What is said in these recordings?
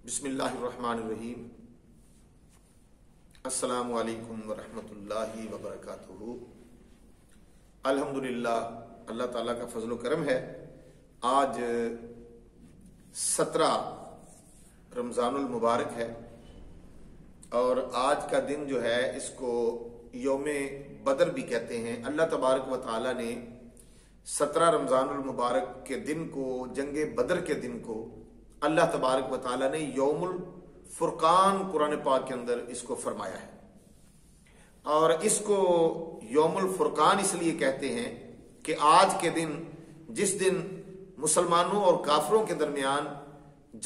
بسم اللہ الرحمن الرحیم۔ السلام علیکم ورحمۃ اللہ وبرکاتہ۔ الحمدللہ، اللہ تعالیٰ کا فضل و کرم ہے۔ آج 17 رمضان المبارک ہے اور آج کا دن جو ہے اس کو یوم بدر بھی کہتے ہیں۔ اللہ تبارک و تعالیٰ نے 17 رمضان المبارک کے دن کو، جنگ بدر کے دن کو، اللہ تبارک و تعالیٰ نے یوم الفرقان قرآن پاک کے اندر اس کو فرمایا ہے، اور اس کو یوم الفرقان اس لیے کہتے ہیں کہ آج کے دن، جس دن مسلمانوں اور کافروں کے درمیان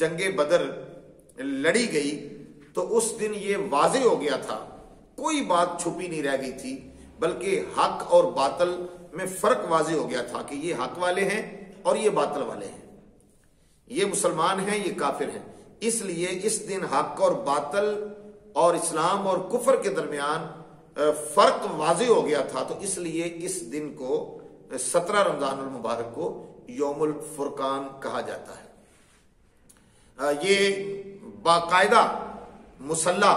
جنگ بدر لڑی گئی، تو اس دن یہ واضح ہو گیا تھا، کوئی بات چھپی نہیں رہ گئی تھی، بلکہ حق اور باطل میں فرق واضح ہو گیا تھا کہ یہ حق والے ہیں اور یہ باطل والے ہیں، یہ مسلمان ہیں، یہ کافر ہیں۔ اس لیے اس دن حق اور باطل اور اسلام اور کفر کے درمیان فرق واضح ہو گیا تھا، تو اس لیے اس دن کو 17 رمضان المبارک کو یوم الفرقان کہا جاتا ہے۔ یہ باقاعدہ مسلح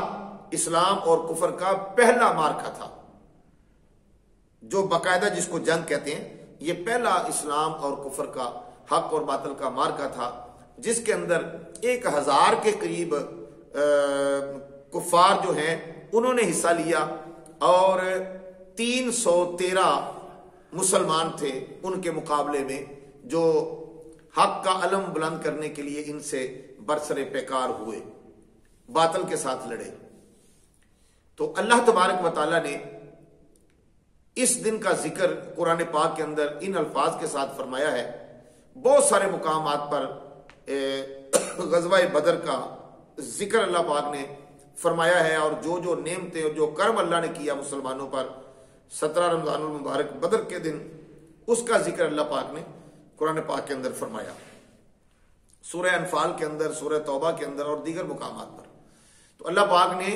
اسلام اور کفر کا پہلا معرکہ تھا، جو باقاعدہ جس کو جنگ کہتے ہیں، یہ پہلا اسلام اور کفر کا، حق اور باطل کا معرکہ تھا، جس کے اندر 1000 کے قریب کفار جو ہیں انہوں نے حصہ لیا، اور 313 مسلمان تھے ان کے مقابلے میں، جو حق کا علم بلند کرنے کے لیے ان سے برسر پیکار ہوئے، باطل کے ساتھ لڑے۔ تو اللہ تبارک و تعالیٰ نے اس دن کا ذکر قرآن پاک کے اندر ان الفاظ کے ساتھ فرمایا ہے۔ بہت سارے مقامات پر غزوہ بدر کا ذکر اللہ پاک نے فرمایا ہے، اور جو نعمتیں اور جو کرم اللہ نے کیا مسلمانوں پر 17 رمضان المبارک بدر کے دن، اس کا ذکر اللہ پاک نے قرآن پاک کے اندر فرمایا، سورہ انفال کے اندر، سورہ توبہ کے اندر اور دیگر مقامات پر۔ تو اللہ پاک نے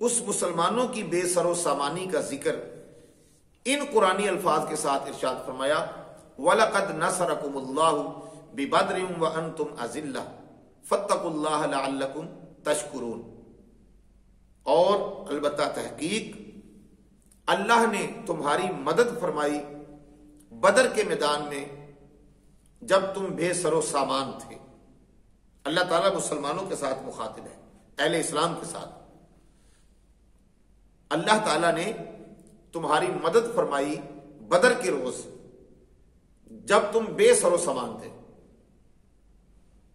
اس مسلمانوں کی بے سر و سامانی کا ذکر ان قرآنی الفاظ کے ساتھ ارشاد فرمایا، وَلَقَدْ نَصَرَكُمُ اللَّهُ بِبَدْرٍ وَأَنْتُمْ أَذِلَّةٌ فَاتَّقُوا اللَّهَ لَعَلَّكُمْ تَشْكُرُونَ۔ اور البتہ تحقیق اللہ نے تمہاری مدد فرمائی بدر کے میدان میں، جب تم بے سر و سامان تھے۔ اللہ تعالیٰ مسلمانوں کے ساتھ مخاطب ہے، اہل اسلام کے ساتھ۔ اللہ تعالیٰ نے تمہاری مدد فرمائی بدر کے روز، جب تم بے سر و سامان تھے۔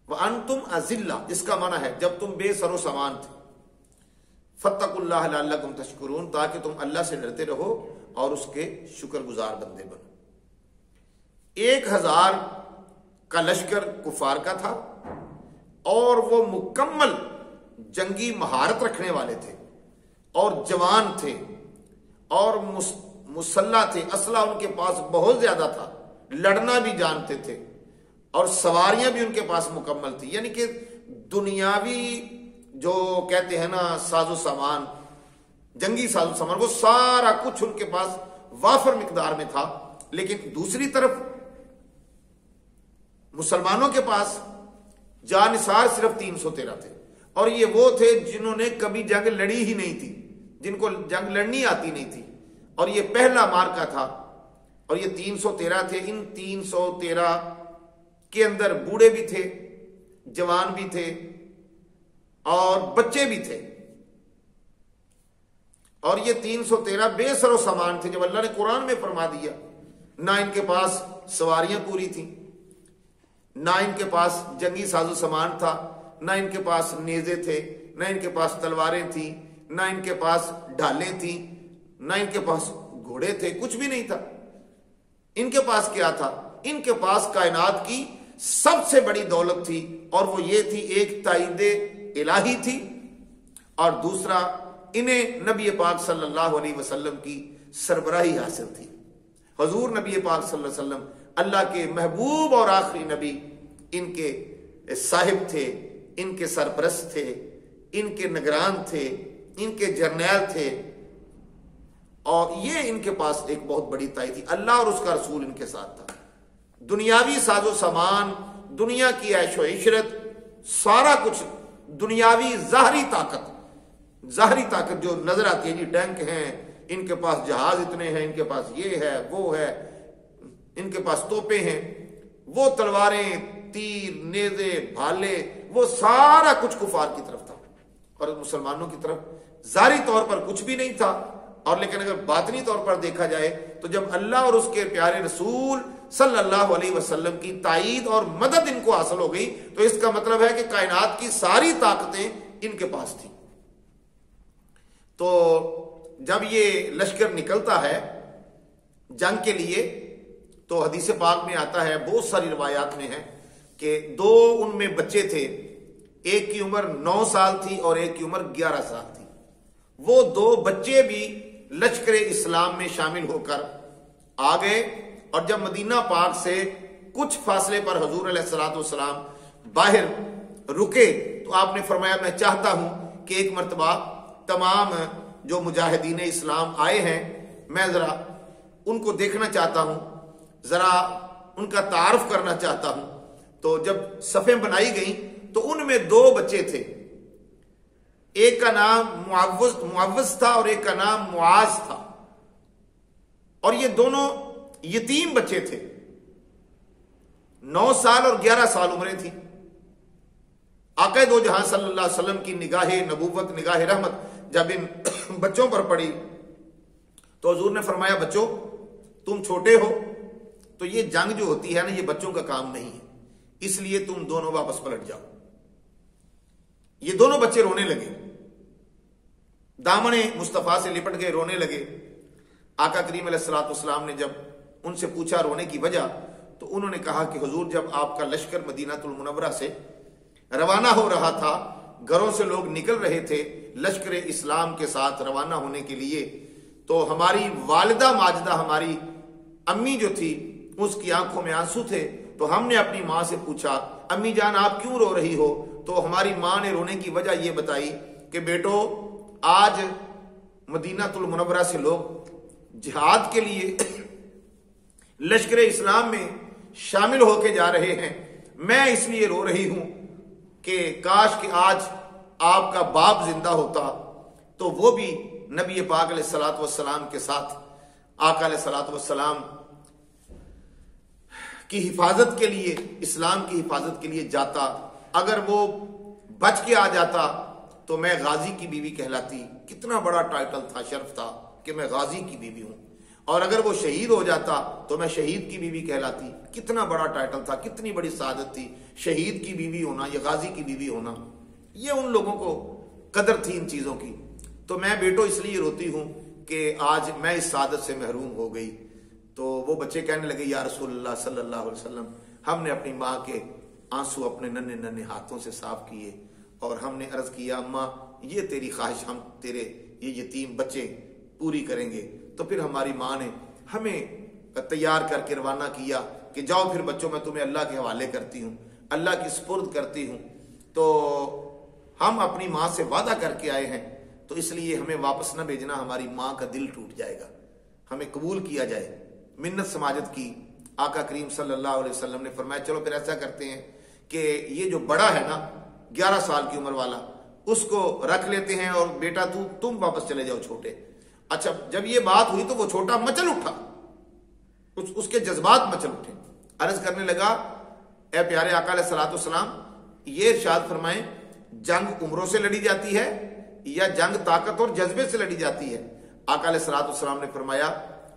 وَأَنْتُمْ أَذِلَّةٌ، اس کا معنی ہے جب تم بے سر و سامان تھے۔ فَاتَّقُوا اللَّهَ لَعَلَّكُمْ تَشْكُرُونَ، تاکہ تم اللہ سے ڈرتے رہو اور اس کے شکر گزار بندے بنو۔ 1000 کا لشکر کفار کا تھا، اور وہ مکمل جنگی مہارت رکھنے والے تھے، اور جوان تھے، اور مسلح تھے، اسلحہ ان کے پاس بہت زیادہ تھا، لڑنا بھی جانتے تھے، اور سواریاں بھی ان کے پاس مکمل تھی۔ یعنی کہ دنیاوی جو کہتے ہیں نا ساز و سامان، جنگی ساز و سامان، وہ سارا کچھ ان کے پاس وافر مقدار میں تھا۔ لیکن دوسری طرف مسلمانوں کے پاس جانثار صرف 313 تھے، اور یہ وہ تھے جنہوں نے کبھی جنگ لڑی ہی نہیں تھی، جن کو جنگ لڑنی آتی نہیں تھی، اور یہ پہلا معرکہ تھا، اور یہ 313 تھے۔ ان 313 کے اندر بوڑھے بھی تھے، جوان بھی تھے، اور بچے بھی تھے، اور یہ 313 بے سر و سامان تھے۔ جب اللہ نے قرآن میں فرما دیا، نہ ان کے پاس سواریاں پوری تھیں، نہ ان کے پاس جنگی ساز و سامان تھا، نہ ان کے پاس نیزے تھے، نہ ان کے پاس تلواریں تھیں، نہ ان کے پاس ڈھالیں تھیں، نہ ان کے پاس گھوڑے تھے، کچھ بھی نہیں تھا۔ ان کے پاس کیا تھا؟ ان کے پاس کائنات کی سب سے بڑی دولت تھی، اور وہ یہ تھی، ایک تائید الہی تھی، اور دوسرا انہیں نبی پاک صلی اللہ علیہ وسلم کی سربراہی حاصل تھی۔ حضور نبی پاک صلی اللہ علیہ وسلم اللہ کے محبوب اور آخری نبی، ان کے صاحب تھے، ان کے سرپرست تھے، ان کے نگران تھے، ان کے جرنیل تھے، اور یہ ان کے پاس ایک بہت بڑی تائید تھی۔ اللہ اور اس کا رسول ان کے ساتھ تھا۔ دنیاوی ساز و سامان، دنیا کی عیش و عشرت، سارا کچھ دنیاوی ظاہری طاقت جو نظر آتی ہے، جی ٹینک ہیں، ان کے پاس جہاز اتنے ہیں، ان کے پاس یہ ہے وہ ہے، ان کے پاس توپیں ہیں، وہ تلواریں، تیر، نیزے، بھالے، وہ سارا کچھ کفار کی طرف تھا اور مسلمانوں کی طرف ظاہری طور پر کچھ بھی نہیں تھا۔ اور لیکن اگر باطنی طور پر دیکھا جائے تو جب اللہ اور اس کے پیارے رسول صلی اللہ علیہ وسلم کی تائید اور مدد ان کو حاصل ہو گئی تو اس کا مطلب ہے کہ کائنات کی ساری طاقتیں ان کے پاس تھیں۔ تو جب یہ لشکر نکلتا ہے جنگ کے لیے تو حدیث پاک میں آتا ہے، بہت ساری روایات میں ہے کہ دو ان میں بچے تھے، ایک کی عمر 9 سال تھی اور ایک کی عمر 11 سال تھی۔ وہ دو بچے بھی لشکر اسلام میں شامل ہو کر آ گئے، اور جب مدینہ پاک سے کچھ فاصلے پر حضور علیہ الصلوۃ والسلام باہر رکے تو آپ نے فرمایا میں چاہتا ہوں کہ ایک مرتبہ تمام جو مجاہدین اسلام آئے ہیں میں ذرا ان کو دیکھنا چاہتا ہوں، ذرا ان کا تعارف کرنا چاہتا ہوں۔ تو جب صفیں بنائی گئیں تو ان میں 2 بچے تھے، ایک کا نام معوذ تھا اور ایک کا نام معاذ تھا، اور یہ دونوں یتیم بچے تھے، 9 سال اور 11 سال عمریں تھی۔ آقا دو جہاں صلی اللہ علیہ وسلم کی نگاہ نبوت، نگاہ رحمت جب ان بچوں پر پڑی تو حضور نے فرمایا بچوں تم چھوٹے ہو تو یہ جنگ جو ہوتی ہے نا یہ بچوں کا کام نہیں ہے، اس لیے تم دونوں واپس پلٹ جاؤ۔ یہ دونوں بچے رونے لگے، دامن مصطفیٰ سے لپٹ گئے، رونے لگے۔ آقا کریم علیہ الصلوۃ والسلام نے جب ان سے پوچھا رونے کی وجہ تو انہوں نے کہا کہ حضور جب آپ کا لشکر مدینہ المنورہ سے روانہ ہو رہا تھا، گھروں سے لوگ نکل رہے تھے لشکر اسلام کے ساتھ روانہ ہونے کے لیے، تو ہماری والدہ ماجدہ، ہماری امی جو تھی، اس کی آنکھوں میں آنسو تھے، تو ہم نے اپنی ماں سے پوچھا امی جان آپ کیوں رو رہی ہو؟ تو ہماری ماں نے رونے کی وجہ یہ بتائی کہ بیٹو آج مدینہ المنورہ سے لوگ جہاد کے لیے لشکر اسلام میں شامل ہو کے جا رہے ہیں، میں اس لیے رو رہی ہوں کہ کاش کہ آج آپ کا باپ زندہ ہوتا تو وہ بھی نبی پاک علیہ الصلوۃ والسلام کے ساتھ آقا علیہ الصلوۃ والسلام کی حفاظت کے لیے، اسلام کی حفاظت کے لیے جاتا۔ اگر وہ بچ کے آ جاتا تو میں غازی کی بیوی کہلاتی، کتنا بڑا ٹائٹل تھا، شرف تھا کہ میں غازی کی بیوی ہوں، اور اگر وہ شہید ہو جاتا تو میں شہید کی بیوی کہلاتی، کتنا بڑا ٹائٹل تھا، کتنی بڑی سعادت تھی، شہید کی بیوی ہونا یا غازی کی بیوی ہونا، یہ ان لوگوں کو قدر تھی ان چیزوں کی۔ تو میں بیٹو اس لیے روتی ہوں کہ آج میں اس سعادت سے محروم ہو گئی۔ تو وہ بچے کہنے لگے یا رسول اللہ صلی اللہ علیہ وسلم، ہم نے اپنی ماں کے آنسو اپنے ننھے ننھے ہاتھوں سے صاف کیے اور ہم نے عرض کیا اماں یہ تیری خواہش ہم تیرے یہ یتیم بچے پوری کریں گے۔ تو پھر ہماری ماں نے ہمیں تیار کر کے روانہ کیا کہ جاؤ پھر بچوں میں تمہیں اللہ کے حوالے کرتی ہوں، اللہ کی سپرد کرتی ہوں۔ تو ہم اپنی ماں سے وعدہ کر کے آئے ہیں تو اس لیے ہمیں واپس نہ بھیجنا، ہماری ماں کا دل ٹوٹ جائے گا، ہمیں قبول کیا جائے۔ منت سماجت کی آقا کریم صلی اللہ علیہ وسلم نے فرمایا چلو پھر ایسا کرتے ہیں کہ یہ جو بڑا ہے نا 11 سال کی عمر والا اس کو رکھ لیتے ہیں اور بیٹا تم واپس چلے جاؤ چھوٹے۔ اچھا جب یہ بات ہوئی تو وہ چھوٹا مچل اٹھا، اس کے جذبات مچل اٹھے، عرض کرنے لگا اے پیارے آقا علیہ الصلوۃ والسلام یہ ارشاد فرمائیں جنگ عمروں سے لڑی جاتی ہے یا جنگ طاقت اور جذبے سے لڑی جاتی ہے؟ آقا علیہ الصلوۃ والسلام نے فرمایا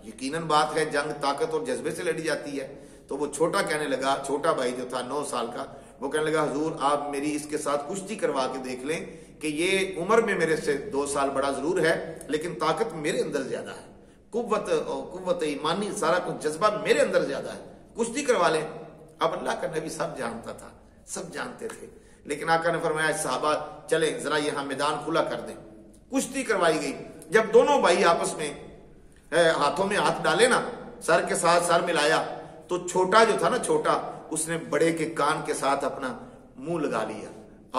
یقیناً بات ہے جنگ طاقت اور جذبے سے لڑی جاتی ہے۔ تو وہ چھوٹا کہنے لگا، چھوٹا بھائی جو تھا 9 سال کا، وہ کہنے لگا حضور آپ میری اس کے ساتھ کشتی کروا کے دیکھ لیں کہ یہ عمر میں میرے سے 2 سال بڑا ضرور ہے لیکن طاقت میرے اندر زیادہ ہے، قوت ایمانی سارا کچھ جذبہ میرے اندر زیادہ ہے، کشتی کروا لیں۔ اب اللہ کا نبی سب جانتا تھا، سب جانتے تھے، لیکن آقا نے فرمایا صحابہ چلیں ذرا یہاں میدان کھلا کر دیں۔ کشتی کروائی گئی، جب دونوں بھائی آپس میں ہاتھوں میں ہاتھ ڈالے نا، سر کے ساتھ سر ملایا تو چھوٹا جو تھا نا، چھوٹا اس نے بڑے کے کان کے ساتھ اپنا منہ لگا لیا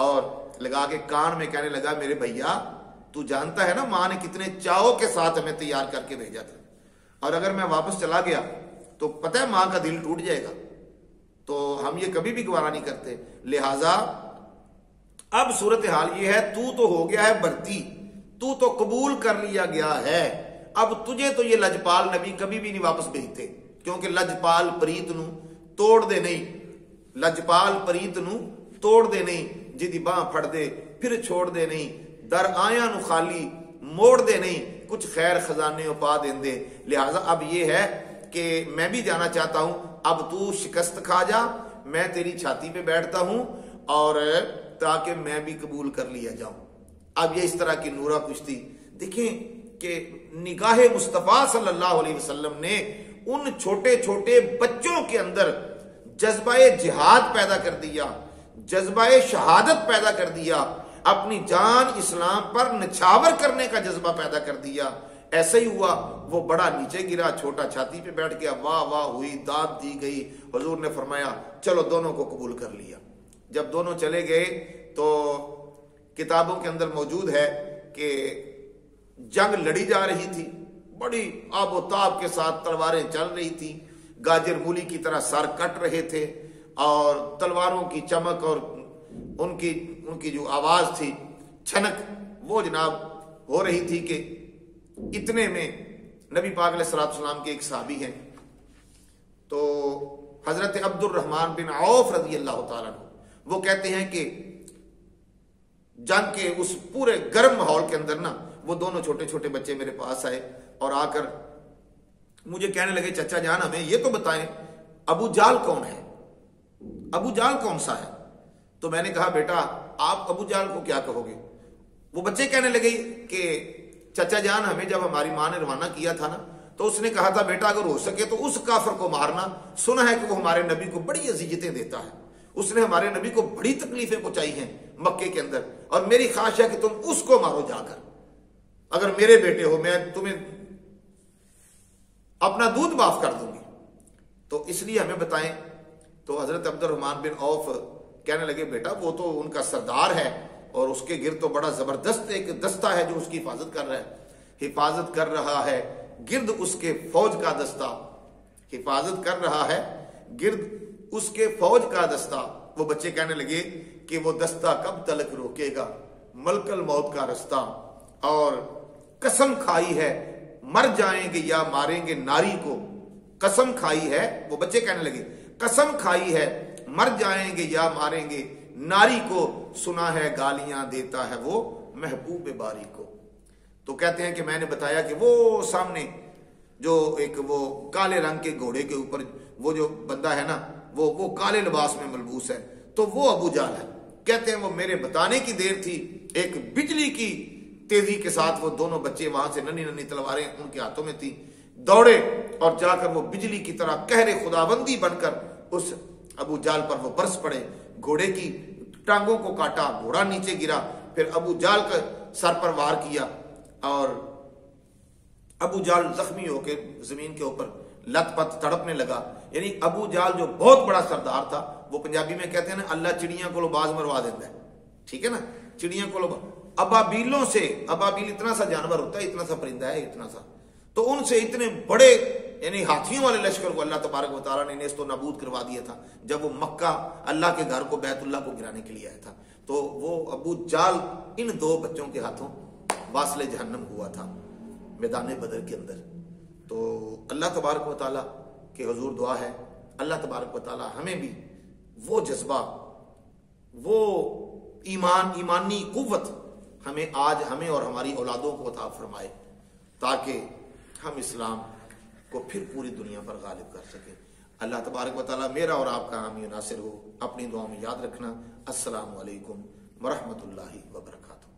اور لگا کے کان میں کہنے لگا میرے بھیا تو جانتا ہے نا ماں نے کتنے چاؤ کے ساتھ ہمیں تیار کر کے بھیجا تھا، اور اگر میں واپس چلا گیا تو پتہ ہے ماں کا دل ٹوٹ جائے گا، تو ہم یہ کبھی بھی گوارا نہیں کرتے، لہٰذا اب صورتحال یہ ہے، تو ہو گیا ہے بھرتی، تو قبول کر لیا گیا ہے، اب تجھے تو یہ لجپال نبی کبھی بھی نہیں واپس بھیجتے، کیونکہ لجپال پریت نو توڑ دے نہیں، لجپال پریت نو توڑ دے نہیں، جدی باں پھڑ دے پھر چھوڑ دے نہیں، در آیا نو خالی موڑ دے نہیں، کچھ خیر خزانے پا دیں دے۔ لہٰذا اب یہ ہے کہ میں بھی جانا چاہتا ہوں، اب تو شکست کھا جا، میں تیری چھاتی پہ بیٹھتا ہوں، اور تاکہ میں بھی قبول کر لیا جاؤں۔ اب یہ اس طرح کی نورہ کشتی دیکھیں کہ نگاہ مصطفیٰ صلی اللہ علیہ وسلم نے ان چھوٹے چھوٹے بچوں کے اندر جذبہ جہاد پیدا کر دیا، جذبہ شہادت پیدا کر دیا، اپنی جان اسلام پر نچھاور کرنے کا جذبہ پیدا کر دیا۔ ایسا ہی ہوا، وہ بڑا نیچے گرا، چھوٹا چھاتی پہ بیٹھ گیا، واہ واہ ہوئی، داد دی گئی، حضور نے فرمایا چلو دونوں کو قبول کر لیا۔ جب دونوں چلے گئے تو کتابوں کے اندر موجود ہے کہ جنگ لڑی جا رہی تھی، بڑی آب و تاب کے ساتھ تلواریں چل رہی تھی، گاجر مولی کی طرح سر کٹ رہے تھے، اور تلواروں کی چمک اور ان کی جو آواز تھی، چھنک، وہ جناب ہو رہی تھی کہ اتنے میں نبی پاک علیہ الصلوۃ والسلام کے ایک صحابی ہیں، تو حضرت عبد الرحمن بن عوف رضی اللہ تعالیٰ عنہ، وہ کہتے ہیں کہ جنگ کے اس پورے گرم ماحول کے اندر نا وہ دونوں چھوٹے چھوٹے بچے میرے پاس آئے اور آ کر مجھے کہنے لگے چچا جان ہمیں یہ تو بتائیں ابو جال کون ہے، ابو جال کون سا ہے؟ تو میں نے کہا بیٹا آپ ابو جال کو کیا کہو گے؟ وہ بچے کہنے لگے کہ چچا جان ہمیں جب ہماری ماں نے روانہ کیا تھا نا تو اس نے کہا تھا بیٹا اگر ہو سکے تو اس کافر کو مارنا، سنا ہے کہ وہ ہمارے نبی کو بڑی اذیتیں دیتا ہے، اس نے ہمارے نبی کو بڑی تکلیفیں پہنچائی ہیں مکے کے اندر، اور میری خواہش ہے کہ تم اس کو مارو جا کر، اگر میرے بیٹے ہو میں تمہیں اپنا دودھ معاف کر دوں گی، تو اس لیے ہمیں بتائیں۔ تو حضرت عبد الرحمن بن عوف کہنے لگے بیٹا وہ تو ان کا سردار ہے اور اس کے گرد تو بڑا زبردست ایک دستہ ہے جو اس کی حفاظت کر رہا ہے، حفاظت کر رہا ہے گرد اس کے فوج کا دستہ، حفاظت کر رہا ہے گرد اس کے فوج کا دستہ۔ وہ بچے کہنے لگے کہ وہ دستہ کب تلک روکے گا ملک الموت کا رستہ، اور قسم کھائی ہے مر جائیں گے یا ماریں گے ناری کو، قسم کھائی ہے، وہ بچے کہنے لگے قسم کھائی ہے مر جائیں گے یا ماریں گے ناری کو، سنا ہے گالیاں دیتا ہے وہ محبوب باری کو۔ تو کہتے ہیں کہ میں نے بتایا کہ وہ سامنے جو ایک وہ کالے رنگ کے گھوڑے کے اوپر وہ جو بندہ ہے نا وہ کالے لباس میں ملبوس ہے، تو وہ ابو جہل ہے۔ کہتے ہیں وہ میرے بتانے کی دیر تھی، ایک بجلی کی تیزی کے ساتھ وہ دونوں بچے وہاں سے ننھی ننھی تلواریں ان کے ہاتھوں میں تھی، دوڑے اور جا کر وہ بجلی کی طرح قہر خداوندی بن کر اس ابو جال پر وہ برس پڑے، گھوڑے کی ٹانگوں کو کاٹا، گھوڑا نیچے گرا، پھر ابو جال کا سر پر وار کیا اور ابو جال زخمی ہو کے زمین کے اوپر لت پت تڑپنے لگا۔ یعنی ابو جال جو بہت بڑا سردار تھا، وہ پنجابی میں کہتے ہیں نا اللہ چڑیاں کو باز مروا دیتا ہے، ٹھیک ہے نا، چڑیاں کو ابابیلوں سے، ابابیل اتنا سا جانور ہوتا ہے، اتنا سا پرندہ ہے، اتنا سا، تو ان سے اتنے بڑے یعنی ہاتھیوں والے لشکر کو اللہ تبارک و تعالیٰ نے نیست و نابود کروا دیا تھا جب وہ مکہ اللہ کے گھر کو بیت اللہ کو گرانے کے لیے آیا تھا۔ تو وہ ابو جال ان دو بچوں کے ہاتھوں واصل جہنم ہوا تھا میدان بدر کے اندر۔ تو اللہ تبارک و تعالیٰ کے حضور دعا ہے اللہ تبارک و تعالیٰ ہمیں بھی وہ جذبہ، وہ ایمانی قوت ہمیں آج ہمیں اور ہماری اولادوں کو عطا فرمائے، تاکہ ہم اسلام کو پھر پوری دنیا پر غالب کر سکیں۔ اللہ تبارک و تعالیٰ میرا اور آپ کا حامی و ناصر ہو۔ اپنی دعا میں یاد رکھنا۔ السلام علیکم ورحمۃ اللہ وبرکاتہ۔